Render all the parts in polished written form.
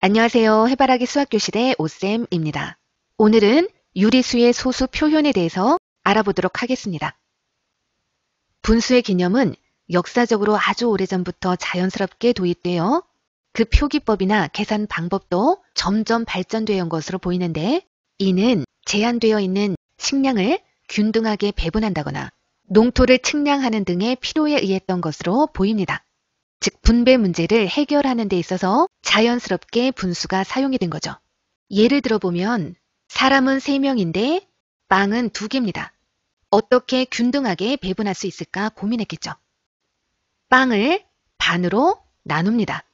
안녕하세요. 해바라기 수학교실의 오쌤입니다. 오늘은 유리수의 소수 표현에 대해서 알아보도록 하겠습니다. 분수의 개념은 역사적으로 아주 오래전부터 자연스럽게 도입되어 그 표기법이나 계산 방법도 점점 발전되어 온 것으로 보이는데, 이는 제한되어 있는 식량을 균등하게 배분한다거나 농토를 측량하는 등의 필요에 의했던 것으로 보입니다. 즉 분배 문제를 해결하는 데 있어서 자연스럽게 분수가 사용이 된 거죠. 예를 들어보면 사람은 3명인데 빵은 2개입니다. 어떻게 균등하게 배분할 수 있을까 고민했겠죠. 빵을 반으로 나눕니다.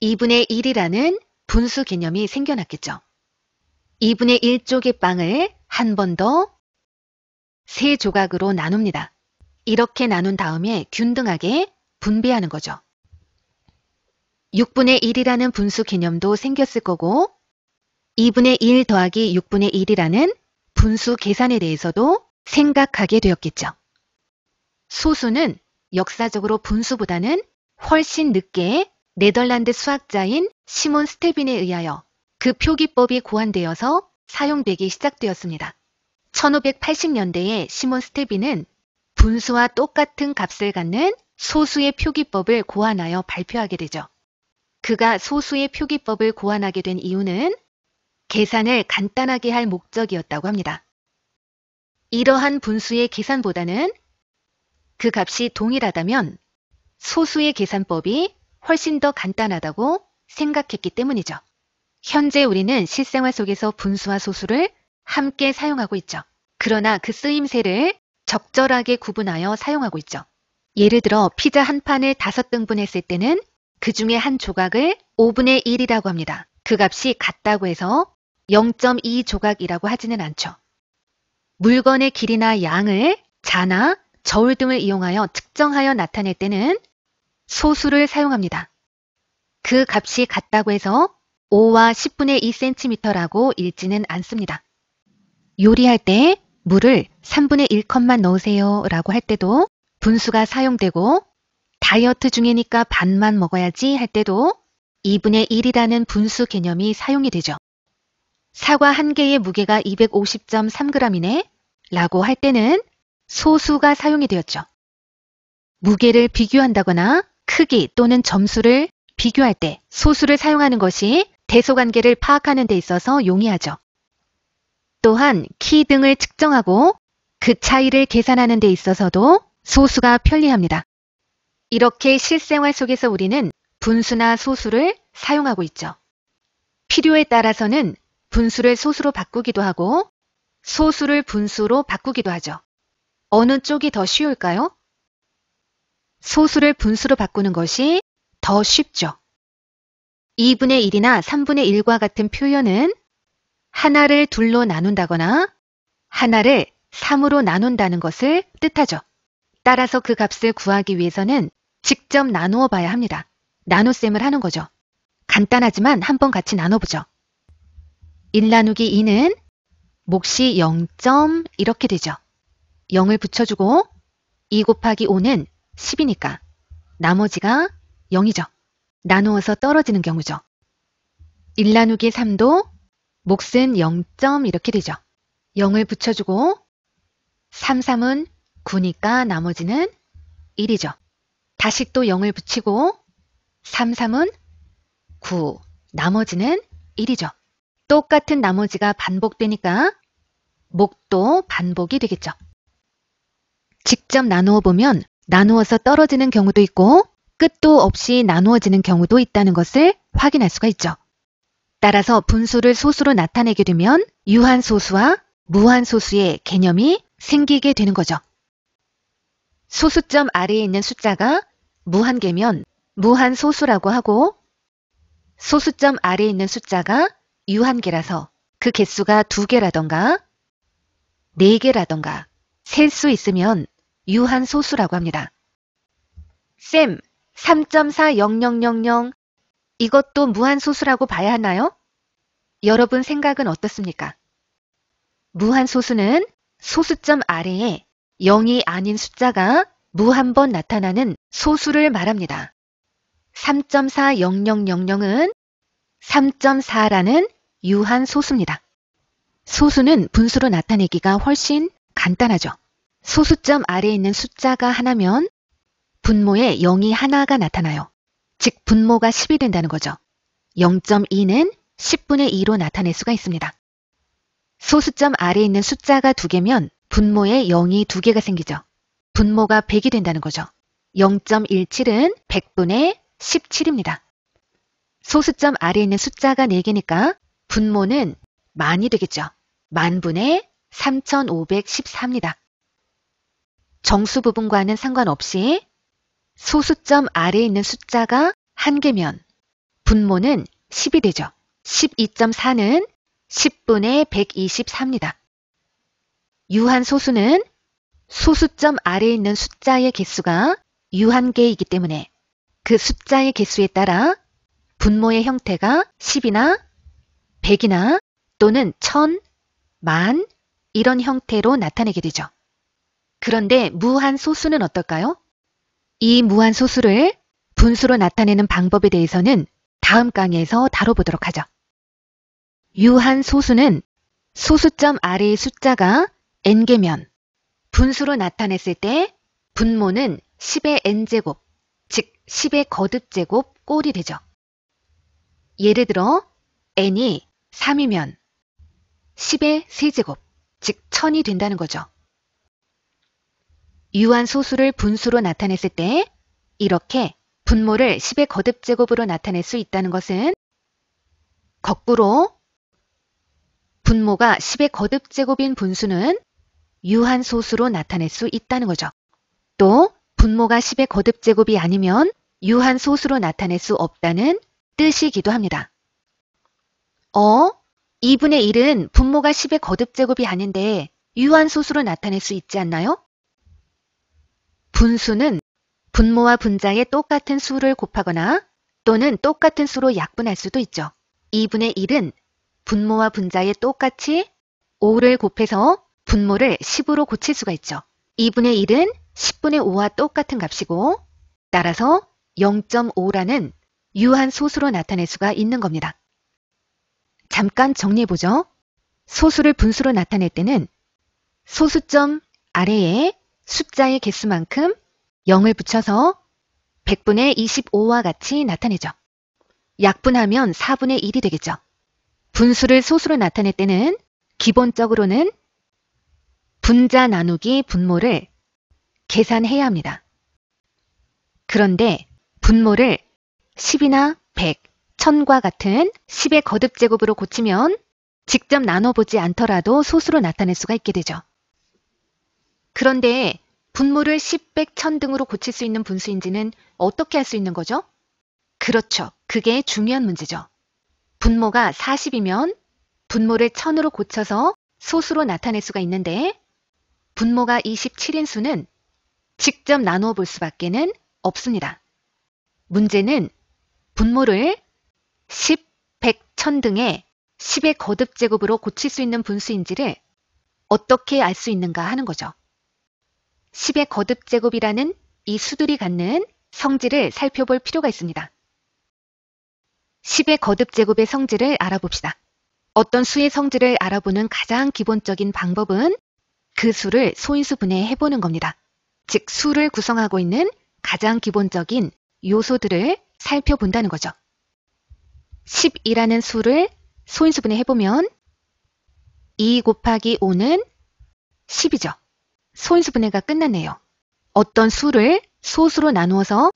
2분의 1이라는 분수 개념이 생겨났겠죠. 2분의 1쪽의 빵을 한 번 더 3조각으로 나눕니다. 이렇게 나눈 다음에 균등하게 분배하는 거죠. 6분의 1이라는 분수 개념도 생겼을 거고, 2분의 1 더하기 6분의 1이라는 분수 계산에 대해서도 생각하게 되었겠죠. 소수는 역사적으로 분수보다는 훨씬 늦게 네덜란드 수학자인 시몬 스테빈에 의하여 그 표기법이 고안되어서 사용되기 시작되었습니다. 1580년대에 시몬 스테빈은 분수와 똑같은 값을 갖는 소수의 표기법을 고안하여 발표하게 되죠. 그가 소수의 표기법을 고안하게 된 이유는 계산을 간단하게 할 목적이었다고 합니다. 이러한 분수의 계산보다는 그 값이 동일하다면 소수의 계산법이 훨씬 더 간단하다고 생각했기 때문이죠. 현재 우리는 실생활 속에서 분수와 소수를 함께 사용하고 있죠. 그러나 그 쓰임새를 적절하게 구분하여 사용하고 있죠. 예를 들어 피자 한 판을 5등분 했을 때는 그 중에 한 조각을 5분의 1이라고 합니다. 그 값이 같다고 해서 0.2 조각이라고 하지는 않죠. 물건의 길이나 양을 자나 저울 등을 이용하여 측정하여 나타낼 때는 소수를 사용합니다. 그 값이 같다고 해서 5와 10분의 2cm라고 읽지는 않습니다. 요리할 때 물을 3분의 1컵만 넣으세요 라고 할 때도 분수가 사용되고, 다이어트 중이니까 반만 먹어야지 할 때도 2분의 1이라는 분수 개념이 사용이 되죠. 사과 한 개의 무게가 250.3g이네 라고 할 때는 소수가 사용이 되었죠. 무게를 비교한다거나 크기 또는 점수를 비교할 때 소수를 사용하는 것이 대소관계를 파악하는 데 있어서 용이하죠. 또한 키 등을 측정하고 그 차이를 계산하는 데 있어서도 소수가 편리합니다. 이렇게 실생활 속에서 우리는 분수나 소수를 사용하고 있죠. 필요에 따라서는 분수를 소수로 바꾸기도 하고 소수를 분수로 바꾸기도 하죠. 어느 쪽이 더 쉬울까요? 소수를 분수로 바꾸는 것이 더 쉽죠. 2분의 1이나 3분의 1과 같은 표현은 하나를 둘로 나눈다거나 하나를 3으로 나눈다는 것을 뜻하죠. 따라서 그 값을 구하기 위해서는 직접 나누어 봐야 합니다. 나눗셈을 하는 거죠. 간단하지만 한번 같이 나눠보죠. 1 나누기 2는 몫이 0. 이렇게 되죠. 0을 붙여주고 2 곱하기 5는 10이니까 나머지가 0이죠. 나누어서 떨어지는 경우죠. 1 나누기 3도 몫은 0. 이렇게 되죠. 0을 붙여주고 3, 3은 9니까 나머지는 1이죠. 다시 또 0을 붙이고 3, 3은 9, 나머지는 1이죠. 똑같은 나머지가 반복되니까 몫도 반복이 되겠죠. 직접 나누어 보면 나누어서 떨어지는 경우도 있고 끝도 없이 나누어지는 경우도 있다는 것을 확인할 수가 있죠. 따라서 분수를 소수로 나타내게 되면 유한소수와 무한소수의 개념이 생기게 되는 거죠. 소수점 아래에 있는 숫자가 무한개면 무한소수라고 하고, 소수점 아래에 있는 숫자가 유한개라서 그 개수가 2개라던가 4개라던가 셀 수 있으면 유한소수라고 합니다. 쌤, 3.40000 이것도 무한소수라고 봐야 하나요? 여러분 생각은 어떻습니까? 무한소수는 소수점 아래에 0이 아닌 숫자가 무한번 나타나는 소수를 말합니다. 3.40000은 3.4라는 유한 소수입니다. 소수는 분수로 나타내기가 훨씬 간단하죠. 소수점 아래에 있는 숫자가 하나면 분모에 0이 하나가 나타나요. 즉 분모가 10이 된다는 거죠. 0.2는 10분의 2로 나타낼 수가 있습니다. 소수점 아래에 있는 숫자가 2개면 분모에 0이 2개가 생기죠. 분모가 100이 된다는 거죠. 0.17은 100분의 17입니다. 소수점 아래에 있는 숫자가 4개니까 분모는 만이 되겠죠. 만분의 3514입니다. 정수 부분과는 상관없이 소수점 아래에 있는 숫자가 1개면 분모는 10이 되죠. 12.4는 10분의 124입니다. 유한 소수는 소수점 아래에 있는 숫자의 개수가 유한개이기 때문에 그 숫자의 개수에 따라 분모의 형태가 10이나 100이나 또는 1000, 만 이런 형태로 나타내게 되죠. 그런데 무한소수는 어떨까요? 이 무한소수를 분수로 나타내는 방법에 대해서는 다음 강의에서 다뤄보도록 하죠. 유한소수는 소수점 아래의 숫자가 n개면 분수로 나타냈을 때 분모는 10의 n제곱, 즉 10의 거듭제곱 꼴이 되죠. 예를 들어 n이 3이면 10의 세제곱, 즉 1000이 된다는 거죠. 유한소수를 분수로 나타냈을 때 이렇게 분모를 10의 거듭제곱으로 나타낼 수 있다는 것은 거꾸로 분모가 10의 거듭제곱인 분수는 유한소수로 나타낼 수 있다는 거죠. 또 분모가 10의 거듭제곱이 아니면 유한소수로 나타낼 수 없다는 뜻이기도 합니다. 2분의 1은 분모가 10의 거듭제곱이 아닌데 유한소수로 나타낼 수 있지 않나요? 분수는 분모와 분자의 똑같은 수를 곱하거나 또는 똑같은 수로 약분할 수도 있죠. 2분의 1은 분모와 분자의 똑같이 5를 곱해서 분모를 10으로 고칠 수가 있죠. 2분의 1은 10분의 5와 똑같은 값이고 따라서 0.5라는 유한소수로 나타낼 수가 있는 겁니다. 잠깐 정리해보죠. 소수를 분수로 나타낼 때는 소수점 아래에 숫자의 개수만큼 0을 붙여서 100분의 25와 같이 나타내죠. 약분하면 4분의 1이 되겠죠. 분수를 소수로 나타낼 때는 기본적으로는 분자 나누기 분모를 계산해야 합니다. 그런데 분모를 10이나 100, 1000과 같은 10의 거듭제곱으로 고치면 직접 나눠보지 않더라도 소수로 나타낼 수가 있게 되죠. 그런데 분모를 10, 100, 1000 등으로 고칠 수 있는 분수인지는 어떻게 할 수 있는 거죠? 그렇죠. 그게 중요한 문제죠. 분모가 40이면 분모를 1000으로 고쳐서 소수로 나타낼 수가 있는데 분모가 27인 수는 직접 나누어 볼 수밖에는 없습니다. 문제는 분모를 10, 100, 1000 등의 10의 거듭제곱으로 고칠 수 있는 분수인지를 어떻게 알 수 있는가 하는 거죠. 10의 거듭제곱이라는 이 수들이 갖는 성질을 살펴볼 필요가 있습니다. 10의 거듭제곱의 성질을 알아봅시다. 어떤 수의 성질을 알아보는 가장 기본적인 방법은 그 수를 소인수분해 해보는 겁니다. 즉 수를 구성하고 있는 가장 기본적인 요소들을 살펴본다는 거죠. 10이라는 수를 소인수분해 해보면 2 곱하기 5는 10이죠. 소인수분해가 끝났네요. 어떤 수를 소수로 나누어서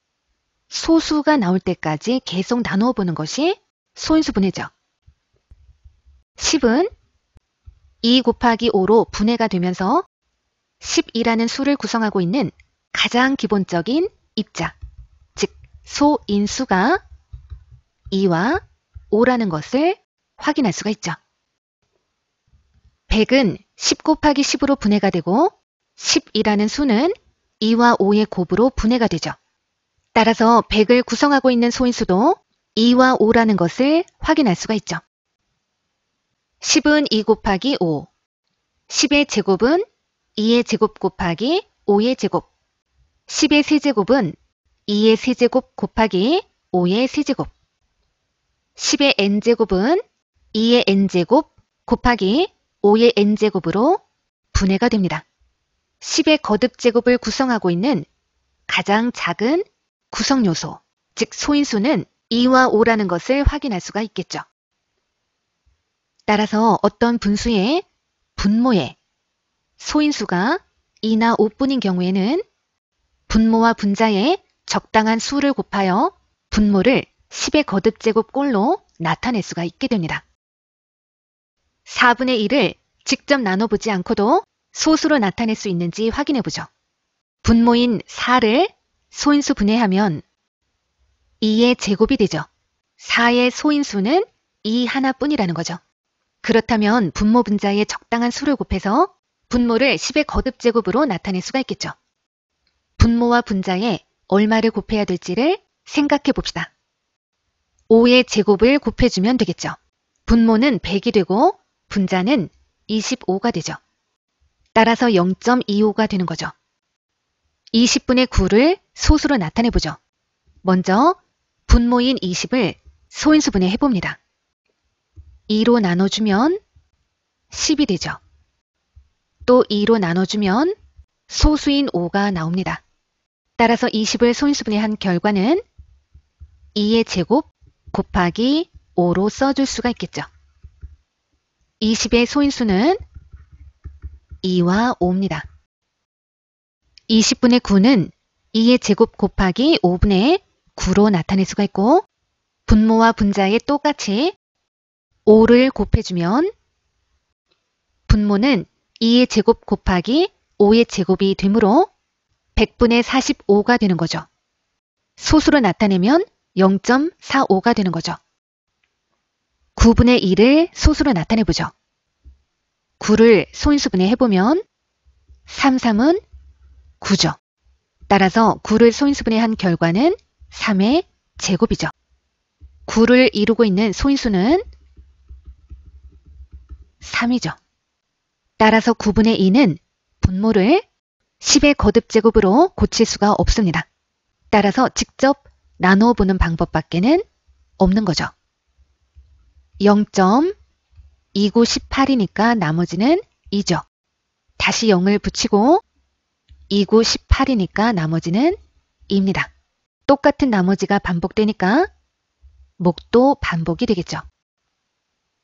소수가 나올 때까지 계속 나누어 보는 것이 소인수분해죠. 10은 2 곱하기 5로 분해가 되면서 10이라는 수를 구성하고 있는 가장 기본적인 입자, 즉 소인수가 2와 5라는 것을 확인할 수가 있죠. 100은 10 곱하기 10으로 분해가 되고 10이라는 수는 2와 5의 곱으로 분해가 되죠. 따라서 100을 구성하고 있는 소인수도 2와 5라는 것을 확인할 수가 있죠. 10은 2 곱하기 5, 10의 제곱은 2의 제곱 곱하기 5의 제곱, 10의 세제곱은 2의 세제곱 곱하기 5의 세제곱, 10의 n제곱은 2의 n제곱 곱하기 5의 n제곱으로 분해가 됩니다. 10의 거듭제곱을 구성하고 있는 가장 작은 구성요소, 즉 소인수는 2와 5라는 것을 확인할 수가 있겠죠. 따라서 어떤 분수의 분모에 소인수가 2나 5뿐인 경우에는 분모와 분자의 적당한 수를 곱하여 분모를 10의 거듭제곱 꼴로 나타낼 수가 있게 됩니다. 4분의 1을 직접 나눠보지 않고도 소수로 나타낼 수 있는지 확인해보죠. 분모인 4를 소인수 분해하면 2의 제곱이 되죠. 4의 소인수는 2 하나뿐이라는 거죠. 그렇다면 분모 분자의 적당한 수를 곱해서 분모를 10의 거듭제곱으로 나타낼 수가 있겠죠. 분모와 분자에 얼마를 곱해야 될지를 생각해 봅시다. 5의 제곱을 곱해주면 되겠죠. 분모는 100이 되고 분자는 25가 되죠. 따라서 0.25가 되는 거죠. 20분의 9를 소수로 나타내 보죠. 먼저 분모인 20을 소인수분해 해봅니다. 2로 나눠주면 10이 되죠. 또 2로 나눠주면 소수인 5가 나옵니다. 따라서 20을 소인수분해한 결과는 2의 제곱 곱하기 5로 써줄 수가 있겠죠. 20의 소인수는 2와 5입니다. 20분의 9는 2의 제곱 곱하기 5분의 9로 나타낼 수가 있고 분모와 분자에 똑같이 5를 곱해주면 분모는 2의 제곱 곱하기 5의 제곱이 되므로 100분의 45가 되는 거죠. 소수로 나타내면 0.45가 되는 거죠. 9분의 1을 소수로 나타내보죠. 9를 소인수분해 해보면 3, 3은 9죠. 따라서 9를 소인수분해한 결과는 3의 제곱이죠. 9를 이루고 있는 소인수는 3이죠. 따라서 9분의 2는 분모를 10의 거듭제곱으로 고칠 수가 없습니다. 따라서 직접 나누어 보는 방법밖에는 없는 거죠. 0.2918이니까 나머지는 2죠. 다시 0을 붙이고 29, 18이니까 나머지는 2입니다. 똑같은 나머지가 반복되니까 목도 반복이 되겠죠.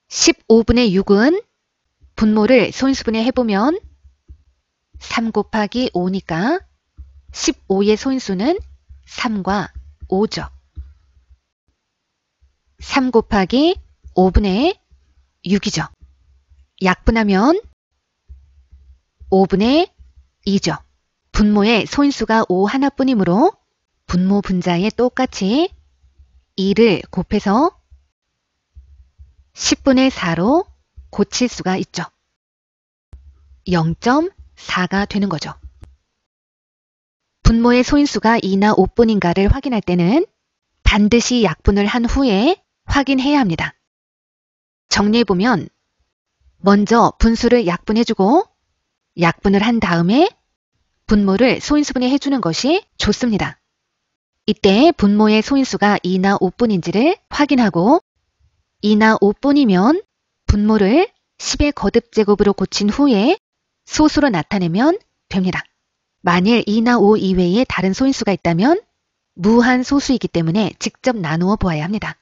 15분의 6은 분모를 소인수분해 해보면 3 곱하기 5니까 15의 소인수는 3과 5죠. 3 곱하기 5분의 6이죠. 약분하면 5분의 2죠. 분모의 소인수가 5 하나뿐이므로 분모 분자에 똑같이 2를 곱해서 10분의 4로 고칠 수가 있죠. 0.4가 되는 거죠. 분모의 소인수가 2나 5뿐인가를 확인할 때는 반드시 약분을 한 후에 확인해야 합니다. 정리해보면 먼저 분수를 약분해주고 약분을 한 다음에 분모를 소인수분해 해주는 것이 좋습니다. 이때 분모의 소인수가 2나 5뿐인지를 확인하고 2나 5뿐이면 분모를 10의 거듭제곱으로 고친 후에 소수로 나타내면 됩니다. 만일 2나 5 이외에 다른 소인수가 있다면 무한 소수이기 때문에 직접 나누어 보아야 합니다.